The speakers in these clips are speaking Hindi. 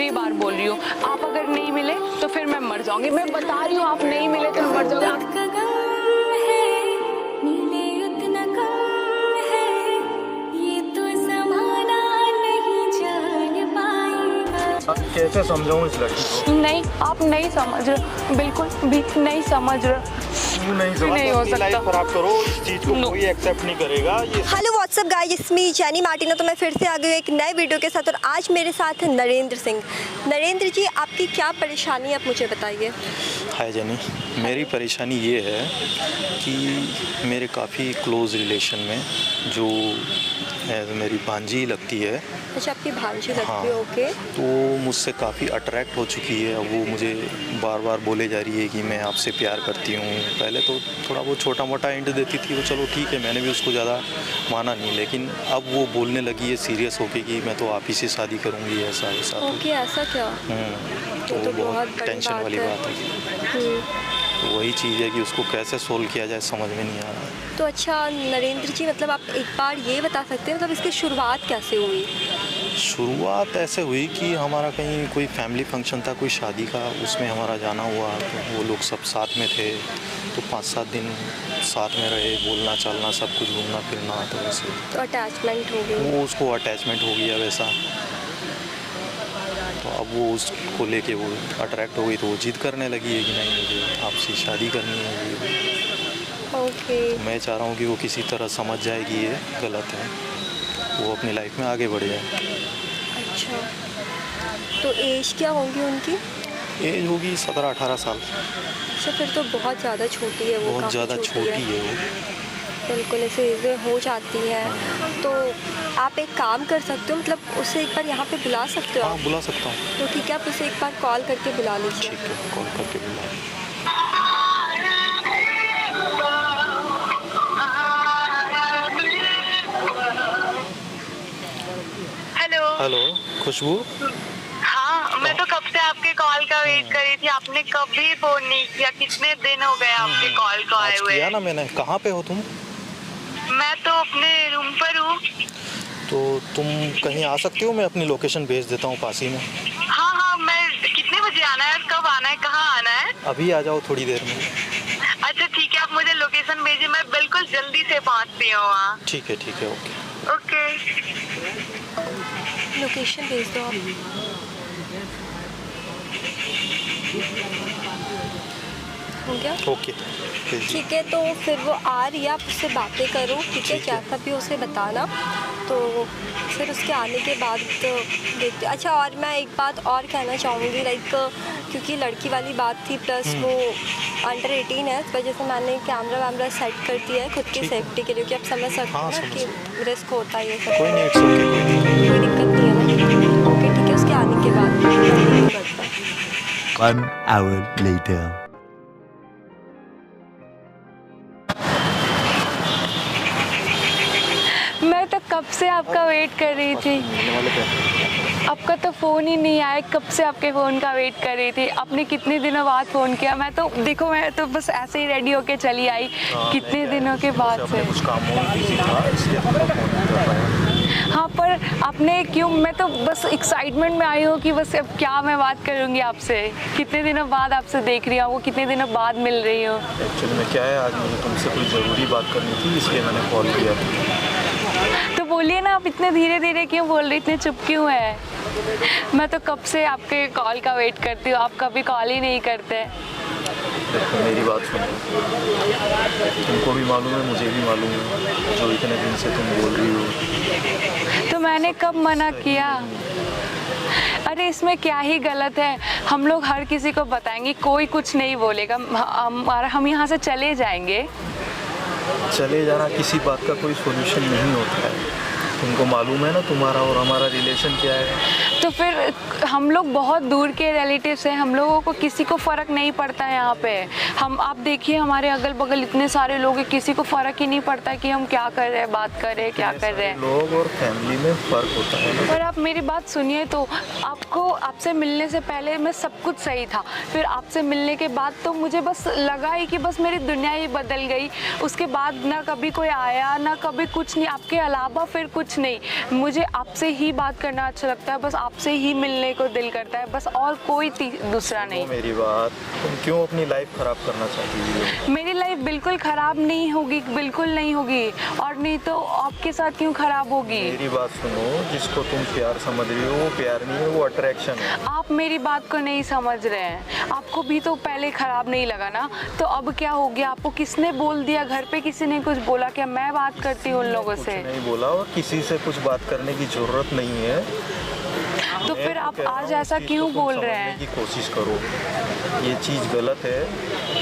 आखिरी बार बोल रही हूँ, आप अगर नहीं मिले तो फिर मैं मर जाऊंगी। मैं बता रही हूँ, आप नहीं मिले तो मैं मर जाऊंगी। कैसे समझाऊं इस लड़की को? नहीं, आप नहीं समझ रहे, बिल्कुल भी नहीं समझ रहे। क्यों नहीं समझ? नहीं हो सकता। लाइफ खराब करो, इस चीज को कोई एक्सेप्ट नहीं करेगा। ये hello what's up guys, it's me jenny Martino. तो मैं फिर से आ गई हूँ एक नए वीडियो के साथ और आज मेरे साथ है नरेंद्र सिंह। नरेंद्र जी, आपकी क्या परेशानी है, आप मुझे बताइए। हाय जेनी, मेरी परेशानी ये है कि मेरे काफ़ी क्लोज़ रिलेशन में जो है मेरी भांजी लगती है। अच्छा, आपकी भांजी लगती हाँ, है, ओके। तो मुझसे काफ़ी अट्रैक्ट हो चुकी है। वो मुझे बार बार बोले जा रही है कि मैं आपसे प्यार करती हूँ। पहले तो थोड़ा वो छोटा मोटा हिंट देती थी, वो चलो ठीक है, मैंने भी उसको ज़्यादा माना नहीं। लेकिन अब वो बोलने लगी है सीरियस होके कि मैं तो आप ही से शादी करूँगी, ऐसा ऐसा। ओके, ऐसा क्या? तो बहुत टेंशन वाली बात है। तो वही चीज़ है कि उसको कैसे सोल्व किया जाए समझ में नहीं आ रहा। तो अच्छा नरेंद्र जी, मतलब आप एक बार ये बता सकते हैं मतलब इसकी शुरुआत कैसे हुई? शुरुआत ऐसे हुई कि हमारा कहीं कोई फैमिली फंक्शन था, कोई शादी का, उसमें हमारा जाना हुआ। तो वो लोग सब साथ में थे, तो 5-7 दिन साथ में रहे, बोलना चलना सब कुछ, घूमना फिरना। तो वैसे तो अटैचमेंट हो गई? वो उसको अटैचमेंट हो गया वैसा। तो अब वो उसको लेके वो अट्रैक्ट हो गई, तो वो जिद करने लगी है कि नहीं, मुझे आपसे शादी करनी है। ओके। मैं चाह रहा हूँ कि वो किसी तरह समझ जाए कि ये गलत है, वो अपनी लाइफ में आगे बढ़ जाए। अच्छा, तो एज क्या होगी उनकी? एज होगी 17-18 साल। अच्छा, फिर तो बहुत ज़्यादा छोटी है वो। बहुत ज़्यादा छोटी है वो। बिल्कुल, ऐसे चीज़ें हो जाती हैं। तो आप एक काम कर सकते हो, मतलब उसे एक बार यहाँ पे बुला सकते हो हाँ, आप? बुला सकता हूँ। तो ठीक है, आप उसे एक बार कॉल करके बुला लीजिए। ठीक है, कॉल करके बुला। हेलो। हेलो खुशबू। हाँ, मैं तो कब से आपके कॉल का वेट कर रही थी, आपने कभी फोन नहीं किया। कितने दिन हो गए आपके कॉल को आए आज हुए? किया ना मैंने। कहाँ पे हो तुम? मैं तो अपने रूम पर हूँ। तो तुम कहीं आ सकती हो? मैं अपनी लोकेशन भेज देता हूँ पास ही में। हाँ हाँ, मैं कितने बजे आना है, कब आना है, कहाँ आना है? अभी आ जाओ थोड़ी देर में। अच्छा ठीक है, आप मुझे लोकेशन भेजिए, मैं बिल्कुल जल्दी से पहुँचती हूँ वहाँ। ठीक है, ओके। ओके। लोकेशन भेज दो आप। हो गया? ओके, भेजिए। ठीक है, तो फिर वो आ रही है, आप उससे बातें करो, ठीक है? ठीक है। जैसा भी उसे बताना। तो फिर उसके आने के बाद तो देखते। अच्छा, और मैं एक बात और कहना चाहूँगी, लाइक क्योंकि लड़की वाली बात थी, प्लस वो अंडर 18 है, इस वजह से मैंने कैमरा वैमरा सेट कर दिया है खुद की ठीक है। सेफ्टी के लिए, कि आप समझ सकते हाँ, हैं ना समझ कि रिस्क होता है ये सब। कोई नहीं, इट्स ओके, कोई नहीं। कोई दिक्कत नहीं है ना? ओके ठीक है, उसके आने के बाद करता है। 1 hour later. मैं तो कब से आपका वेट कर रही थी, आपका तो फ़ोन ही नहीं आया। कब से आपके फ़ोन का वेट कर रही थी। आपने कितने दिनों बाद फ़ोन किया। मैं तो देखो, मैं तो बस ऐसे ही रेडी होके चली आई। कितने दिनों के बाद से। कुछ कामों में बिजी था, इसलिए आपका फोन नहीं कर पाया। हाँ, पर आपने क्यों, मैं तो बस एक्साइटमेंट में आई हूँ कि बस अब क्या मैं बात करूँगी आपसे। कितने दिनों बाद आपसे देख रही हूँ, वो कितने दिनों बाद मिल रही हूँ। एक्चुअली में क्या है, आज मुझे तुमसे कोई ज़रूरी बात करनी थी, इसलिए मैंने कॉल किया था। तो बोलिए ना, आप इतने धीरे धीरे क्यों बोल रही, इतने चुप क्यों है। मैं तो कब से आपके कॉल का वेट करती हूँ, आप कभी कॉल ही नहीं करते। देखो मेरी बात सुनो, तुमको भी मालूम है, मुझे भी मालूम है, जो इतने दिन से तुम बोल रही हो। तो मैंने कब मना किया। अरे इसमें क्या ही गलत है, हम लोग हर किसी को बताएंगे, कोई कुछ नहीं बोलेगा। हम यहाँ से चले जाएंगे। चले जाना किसी बात का कोई सोल्यूशन नहीं होता है। तुमको मालूम है ना तुम्हारा और हमारा रिलेशन क्या है। तो फिर हम लोग बहुत दूर के रिलेटिव्स हैं, हम लोगों को किसी को फ़र्क नहीं पड़ता है यहाँ पे। आप देखिए, हमारे अगल बगल इतने सारे लोग हैं, किसी को फ़र्क ही नहीं पड़ता कि हम क्या कर रहे हैं, बात कर रहे हैं, क्या कर रहे हैं। लोग और फैमिली में फ़र्क होता है ना। पर आप मेरी बात सुनिए तो, आपसे मिलने से पहले मैं सब कुछ सही था, फिर आपसे मिलने के बाद तो मुझे बस लगा ही कि बस मेरी दुनिया ही बदल गई। उसके बाद ना कभी कोई आया, ना कभी कुछ नहीं, आपके अलावा फिर कुछ नहीं। मुझे आपसे ही बात करना अच्छा लगता है, बस आपसे आपसे ही मिलने को दिल करता है बस, और कोई दूसरा नहीं। मेरी बात, तुम क्यों अपनी लाइफ खराब करना चाहती हो? मेरी लाइफ बिल्कुल ख़राब नहीं होगी, बिल्कुल नहीं होगी, और नहीं तो आपके साथ क्यों ख़राब होगी? मेरी बात सुनो, जिसको तुम प्यार समझ रही हो वो प्यार नहीं है, वो अट्रैक्शन है। आप मेरी बात को नहीं समझ रहे हैं। आपको भी तो पहले ख़राब नहीं लगा ना, तो अब क्या हो गया? आपको किसने बोल दिया? घर पे किसी ने कुछ बोला क्या? मैं बात करती हूँ उन लोगों से। कुछ नहीं बोला और किसी से कुछ बात करने की ज़रूरत नहीं है। तो मैं फिर तो आप कह रहा आज हूँ, ऐसा इस चीज़ क्यों को तुम बोल रहे समझने हैं? की कोशिश करो, ये चीज़ गलत है,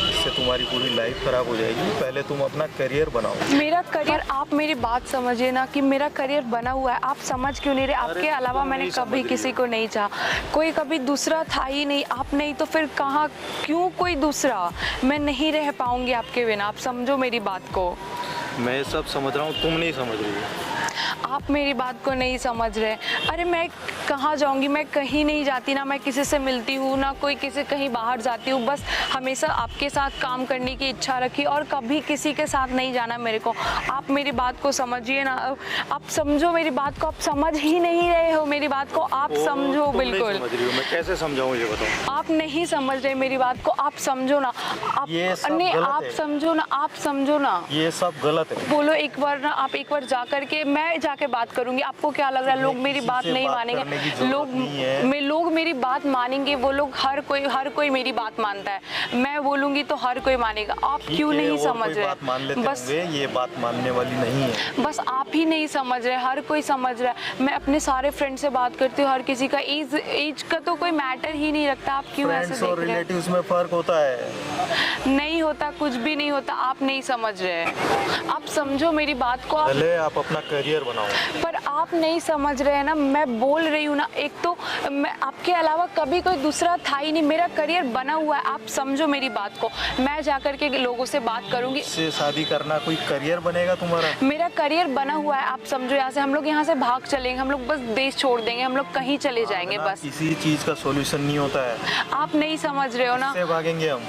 इससे तुम्हारी पूरी लाइफ खराब हो जाएगी। पहले तुम अपना करियर बनाओ। मेरा करियर, आप मेरी बात समझिए ना कि मेरा करियर बना हुआ है। आप समझ क्यों नहीं रहे? आपके अलावा तुम मैंने नहीं कभी समझ किसी रही को नहीं चाहा, कोई कभी दूसरा था ही नहीं। आप नहीं तो फिर कहाँ, क्यों कोई दूसरा? मैं नहीं रह पाऊंगी आपके बिना, आप समझो मेरी बात को। मैं सब समझ रहा हूँ, तुम नहीं समझ रही हो। आप मेरी बात को नहीं समझ रहे। अरे मैं कहाँ जाऊँगी? मैं कहीं नहीं जाती ना, मैं किसी से मिलती हूँ ना, कोई किसी कहीं बाहर जाती हूँ। बस हमेशा आपके साथ काम करने की इच्छा रखी और कभी किसी के साथ नहीं जाना मेरे को। आप मेरी बात को समझिए ना, आप समझो मेरी बात को। आप समझ ही नहीं रहे हो मेरी बात को, आप समझो बिल्कुल। समझ रही हो, मैं कैसे समझाऊँ ये बताओ? आप नहीं समझ रहे मेरी बात को, आप समझो ना। आप ये सब नहीं, गलत आप है। समझो ना, आप समझो ना। ये सब गलत है। बोलो एक बार ना, आप एक बार जा करके, मैं जाके बात करूंगी। आपको क्या लग रहा है लोग मेरी किसी बात से नहीं बात मानेंगे? करने की जरूरत लोग नहीं है। लोग मेरी बात मानेंगे, वो लोग हर कोई मेरी बात मानता है। मैं बोलूंगी तो हर कोई मानेगा। आप ठीक क्यों है, नहीं और समझ कोई बात मान रहे? लेते बस होंगे, ये बात मानने वाली नहीं है। बस आप ही नहीं समझ रहे, हर कोई समझ रहा है। मैं अपने सारे फ्रेंड से बात करती हूँ, हर किसी का एज का तो कोई मैटर ही नहीं रखता। आप क्यों ऐसे फ्रेंड्स देख और रहे हैं? रिलेटिव्स में फर्क होता है। नहीं होता, कुछ भी नहीं होता। आप नहीं समझ रहे, आप समझो मेरी बात को। आप पहले आप अपना करियर बनाओ। पर आप नहीं समझ रहे हैं ना, मैं बोल रही हूँ ना। एक तो मैं आपके अलावा कभी कोई दूसरा था ही नहीं, मेरा करियर बना हुआ है। आप समझो मेरी बात को। मैं जाकर के लोगों से बात करूंगी। इससे शादी करना कोई करियर बनेगा तुम्हारा? मेरा करियर बना हुआ है, आप समझो। यहाँ से हम लोग यहाँ से भाग चलेंगे, हम लोग बस देश छोड़ देंगे, हम लोग कहीं चले जाएंगे बस। किसी चीज का सॉल्यूशन नहीं होता है। आप नहीं समझ रहे हो ना। इससे भागेंगे हम?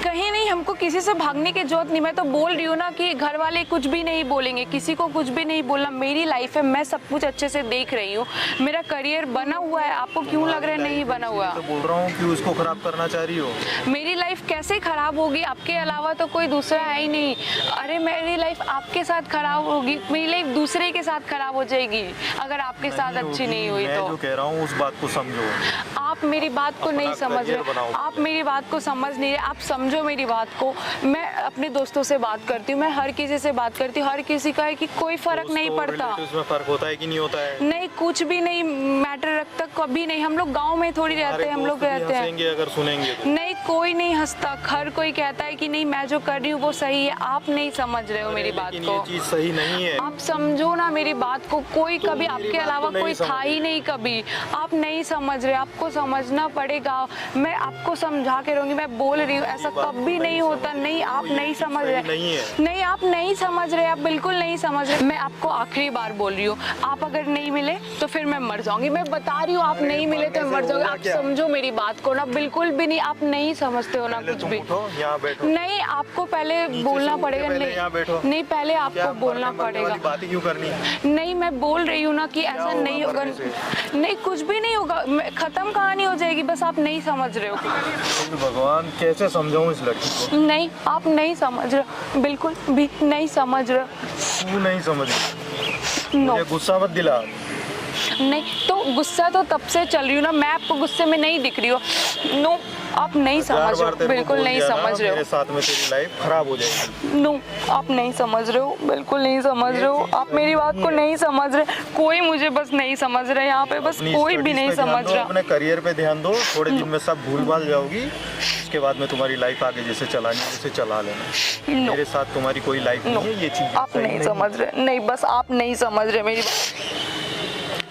कहीं नहीं, हमको किसी से भागने की जरूरत नहीं। मैं तो बोल रही हूँ ना कि घर वाले कुछ भी नहीं बोलेंगे, किसी को कुछ भी नहीं बोलना। मेरी लाइफ है, मैं सब कुछ अच्छे से देख रही हूँ, मेरा करियर बना हुआ है। आपको क्यों लग रहा है नहीं बना हुआ? तो बोल रहा हूँ कि उसको खराब करना चाह रही हो। मेरी लाइफ कैसे खराब होगी? आपके अलावा तो कोई दूसरा है ही नहीं। अरे मेरी लाइफ आपके साथ खराब होगी, मेरी लाइफ दूसरे के साथ खराब हो जाएगी अगर आपके साथ अच्छी नहीं हुई मैं तो। जो कह रहा हूँ उस बात को समझो। आप मेरी बात को नहीं समझ करियर रहे, बनाओ। आप मेरी बात को समझ नहीं रहे। आप समझो मेरी बात को। मैं अपने दोस्तों से बात करती हूँ, मैं हर किसी से बात करती हूँ, हर किसी का है कि कोई फर्क नहीं पड़ता। उसमें फर्क होता है कि नहीं होता है? नहीं, कुछ भी नहीं मैटर रखता, कभी नहीं। हम लोग गांव में थोड़ी रहते हैं, हम लोग रहते हैं। हंसेंगे अगर सुनेंगे तो। नहीं, कोई नहीं हंसता। हर कोई कहता है कि नहीं, मैं जो कर रही हूँ वो सही है। आप नहीं समझ रहे हो मेरी बात लेकिन को। ये चीज सही नहीं है। आप समझो ना मेरी बात को। कोई कभी मेरी आपके बात अलावा को नहीं कोई समझ था ही रही। नहीं कभी। आप नहीं समझ रहे, आपको समझना पड़ेगा। मैं आपको समझा के रहूंगी, मैं बोल रही हूँ, ऐसा बात कभी को नहीं नहीं होता। समझ नहीं, आप रही हो, ये नहीं चीज़ समझ सही रहे। नहीं है। नहीं, आप नहीं समझ रहे, आप बिल्कुल नहीं समझ रहे। मैं आपको आखिरी बार बोल रही हूँ, आप अगर नहीं मिले तो फिर मैं मर जाऊंगी। मैं बता रही हूँ, आप नहीं मिले तो मैं मर जाऊंगी। आप समझो मेरी बात को ना, बिल्कुल भी नहीं। आप नहीं समझते हो ना पहले कुछ तुम भी। उठो, यहाँ बैठो। नहीं, आपको पहले नीचे बोलना से उठ के पड़ेगा। पहले यहाँ बैठो। नहीं, पहले क्या आपको बोलना मरने पड़ेगा। वाली बात ही क्यों करनी है? नहीं, मैं बोल रही हूँ ना कि ऐसा होगा नहीं होगा। मरने नहीं, कुछ भी नहीं होगा, खत्म कहानी हो जाएगी। बस आप नहीं समझ रहे हो। भगवान, कैसे समझाऊं इस लड़की को? नहीं, आप नहीं समझ रहे, बिल्कुल भी नहीं समझ रहे। तू नहीं समझ रही। नो, मुझे गुस्सा मत दिला। नहीं तो गुस्सा तो तब से चल रही हूँ ना, मैं आपको गुस्से में नहीं दिख रही हूँ। नो, आप नहीं समझ रहे हो, बिल्कुल नहीं समझ रहे मेरे हो। साथ में तेरी लाइफ खराब हो जाएगी। नो, आप नहीं समझ रहे हो, बिल्कुल नहीं समझ रहे हो। आप मेरी बात को नहीं समझ रहे। कोई मुझे बस नहीं समझ रहा यहाँ पे, बस अपनी कोई भी studies नहीं पे ध्यान समझ दो, रहा। अपने करियर पे ध्यान दो। थोड़े दिन में सब भूल भाल जाओगी। उसके बाद में तुम्हारी लाइफ आगे जैसे चलानी है जैसे चला लेना। नो, मेरे साथ तुम्हारी कोई लाइफ नहीं है, ये चीज आप नहीं समझ रहे। नहीं, बस आप नहीं समझ रहे मेरी बात।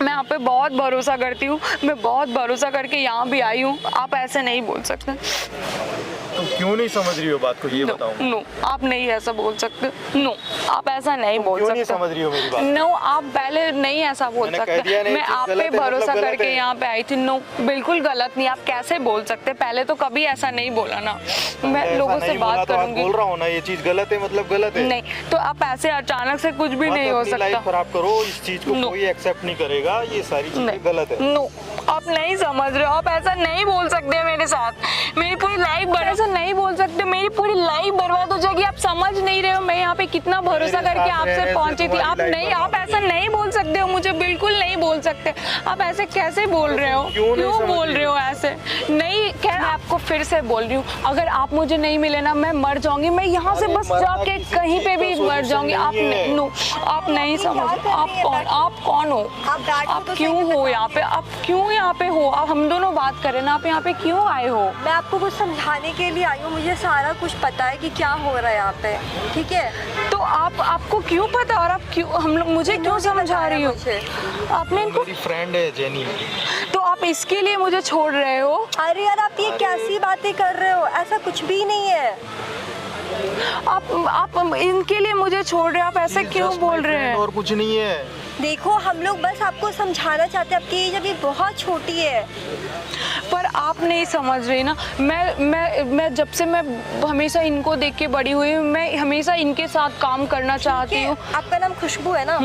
मैं आप पे बहुत भरोसा करती हूँ, मैं बहुत भरोसा करके यहाँ भी आई हूँ। आप ऐसे नहीं बोल सकते। तुम क्यों नहीं समझ रही हो बात को, ये नो, बताओ। नो, आप नहीं ऐसा बोल सकते। नो, आप ऐसा नहीं बोल क्यों नहीं सकते। समझ रही हो मेरी बात? नो, आप पहले नहीं ऐसा बोल मैंने कह सकते। दिया नहीं, मैं चीज़ आप पे गलत है, भरोसा मतलब गलत करके है। यहाँ पे आई थी। नो, बिल्कुल गलत नहीं। आप कैसे बोल सकते? पहले तो कभी ऐसा नहीं बोला ना। मैं ऐसा लोगों से नहीं बोला बात तो आज करूंगी। बोल रहा हूँ ना, ये चीज गलत है मतलब गलत है। नहीं, तो आप ऐसे अचानक से कुछ भी मत नहीं हो अपनी लाइफ सकता। खराब करो, इस चीज को नो। कोई एक्सेप्ट नहीं करेगा। ये सारी चीजें नहीं, गलत है। नो, आप नहीं समझ रहे हो, आप ऐसा नहीं बोल सकते मेरे साथ। मेरी पूरी लाइफ ऐसा नहीं बोल सकते, मेरी पूरी लाइफ बर्बाद हो जाएगी। आप समझ नहीं रहे हो मैं यहाँ पे कितना भरोसा करके आपसे पहुंची थी। आप ऐसा नहीं बोल सकते हो, मुझे बिल्कुल नहीं बोल सकते। आप ऐसे कैसे बोल रहे हो, क्यों बोल रहे हो ऐसे? नहीं, खैर आपको फिर से बोल रही हूँ, अगर आप मुझे नहीं मिले ना मैं मर जाऊंगी, मैं यहाँ से बस जाके कहीं पे भी मर जाऊंगी। आप नहीं समझ, आप कौन हो, आप क्यों हो यहाँ पे, आप क्यों यहाँ पे हो? आप हम दोनों बात करें ना, आप यहाँ पे क्यों आए हो? मैं आपको कुछ समझाने के लिए आई हूँ, मुझे सारा कुछ पता है कि क्या हो रहा है यहाँ पे, ठीक है? तो आपको क्यों पता और आप क्यों मुझे क्यों समझा रही हो? आपने इनको, मेरी फ्रेंड है जेनी। तो आप इसके लिए मुझे छोड़ रहे हो? अरे यार आप ये कैसी बातें कर रहे हो, ऐसा कुछ भी नहीं है। आप इनके लिए मुझे छोड़ रहे हो, आप ऐसे क्यों बोल रहे हैं? और कुछ नहीं है। देखो हम लोग बस आपको समझाना चाहते हैं, आपकी एज अभी बहुत छोटी है। पर आप नहीं समझ रही ना, मैं जब से मैं हमेशा इनको देख के बड़ी हुई हूँ, मैं हमेशा इनके साथ काम करना चाहती हूँ। आपका नाम खुशबू है ना?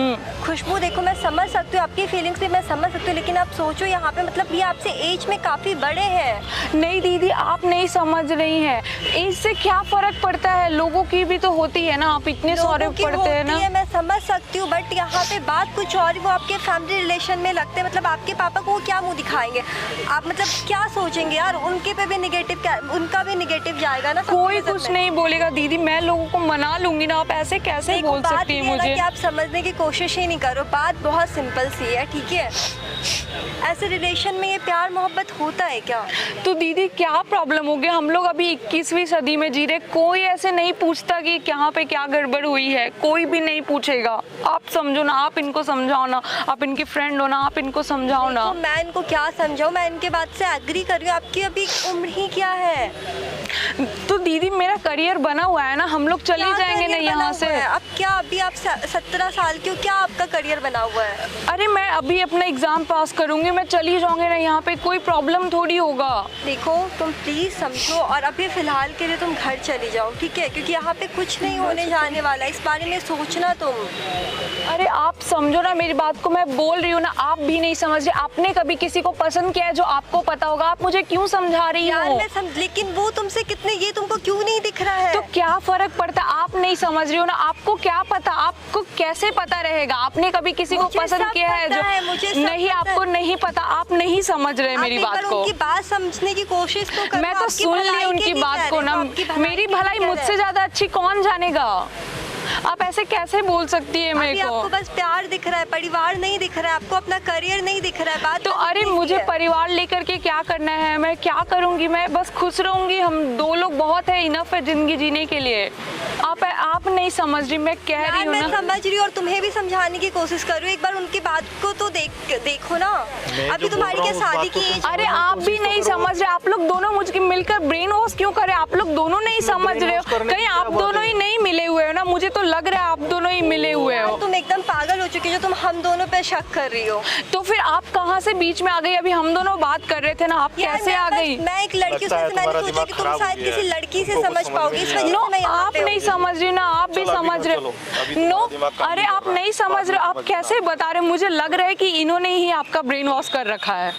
खुशबू, देखो मैं समझ सकती हूँ आपकी फीलिंग्स भी, मैं समझ सकती हूँ, लेकिन आप सोचो यहाँ पे मतलब ये आपसे एज में काफ़ी बड़े हैं। नहीं दीदी, आप नहीं समझ रही हैं, इससे क्या फ़र्क पड़ता है? लोगों की भी तो होती है ना, आप इतने सारे पढ़ते हैं ना। मैं समझ सकती हूँ, बट यहाँ पे बात कुछ और, वो आपके फैमिली रिलेशन में लगते हैं, मतलब आपके पापा को वो क्या मुँह दिखाएंगे? आप मतलब क्या सोचेंगे यार, उनके पे भी निगेटिव, उनका भी निगेटिव जाएगा ना। कोई कुछ नहीं बोलेगा दीदी, मैं लोगों को मना लूंगी ना। आप ऐसे कैसे बोल सकती है मुझे? कि आप समझने की कोशिश ही नहीं करो, बात बहुत सिंपल सी है, ठीक है? ऐसे रिलेशन में ये प्यार मोहब्बत होता है क्या? तो दीदी क्या प्रॉब्लम हो गया? हम लोग अभी 21वीं सदी में जी रहे, कोई ऐसे नहीं पूछता कि यहाँ पे क्या गड़बड़ हुई है, कोई भी नहीं पूछेगा। आप समझो ना, आप इनको समझाओ ना, आप इनकी फ्रेंड हो ना, आप इनको समझाओ ना। तो मैं इनको क्या समझाऊं, मैं इनके बात से एग्री कर रही हूँ, आपकी अभी उम्र ही क्या है? तो दीदी मेरा करियर बना हुआ है ना, हम लोग चले जाएंगे ना यहाँ से। अब क्या अभी आप 17 साल की हो, क्या आपका करियर बना हुआ है? अरे मैं अभी अपना एग्जाम पास करूंगी, मैं चली जाऊंगी ना यहाँ पे, कोई प्रॉब्लम थोड़ी होगा। देखो तुम प्लीज समझो और अभी फिलहाल के लिए तुम घर चली जाओ, ठीक है? क्योंकि यहाँ पे कुछ नहीं होने जाने वाला, इस बारे में सोचना तुम। अरे आप समझो ना मेरी बात को, मैं बोल रही हूँ ना, आप भी नहीं समझ रहे। आपने कभी किसी को पसंद किया है जो आपको पता होगा? आप मुझे क्यों समझा रही हो? लेकिन वो तुमसे कितने, ये तुमको क्यों नहीं दिख रहा है? तो क्या फर्क पड़ता? आप नहीं समझ रही हो ना, आपको क्या पता, आपको कैसे पता रहेगा? आपने कभी किसी को पसंद किया है जो नहीं, आपको नहीं पता, आप नहीं समझ रहे मेरी बात को। उनकी बात समझने की कोशिश तो करो। मैं तो सुन ली उनकी बात को ना, मेरी भलाई मुझसे ज्यादा अच्छी कौन जानेगा? आप ऐसे कैसे बोल सकती है मेरे को? आपको बस प्यार दिख रहा है, परिवार नहीं दिख रहा है, आपको अपना करियर नहीं दिख रहा है। बात तो अरे मुझे परिवार लेकर के क्या करना है? मैं क्या करूंगी? मैं बस खुश रहूंगी, हम दो लोग बहुत है, इनफ है जिंदगी जीने के लिए। आप नहीं समझ रही, मैं कह रही हूँ ना। मैं समझ रही हूँ और तुम्हें भी समझाने की कोशिश कर रही हूँ, एक बार उनकी बात को तो देखो ना। अभी तुम्हारी क्या शादी की एज? अरे आप भी नहीं समझ रहे, आप लोग दोनों मुझे मिलकर ब्रेन वॉश क्यों करें? आप लोग दोनों नहीं समझ रहे हो, कहीं आप दोनों ही नहीं मिले हुए हो ना? मुझे तो लग रहा है आप दोनों ही मिले हुए हो। तुम एकदम पागल हो चुकी हो, तुम हम दोनों पे शक कर रही हो। तो फिर आप कहाँ से बीच में आ गई? अभी हम दोनों बात कर रहे थे ना, आप कैसे आ गई? मैं एक लड़की से, मैंने सोचा कि तुम शायद किसी लड़की से समझ पाओगे, इस वजह से मैं यहाँ पे आप नहीं समझ रही ना, आप भी समझ रहे नो। अरे आप नहीं समझ रहे, आप कैसे बता रहे? मुझे लग रहा है कि इन्होंने ही आपका ब्रेन वॉश कर रखा है।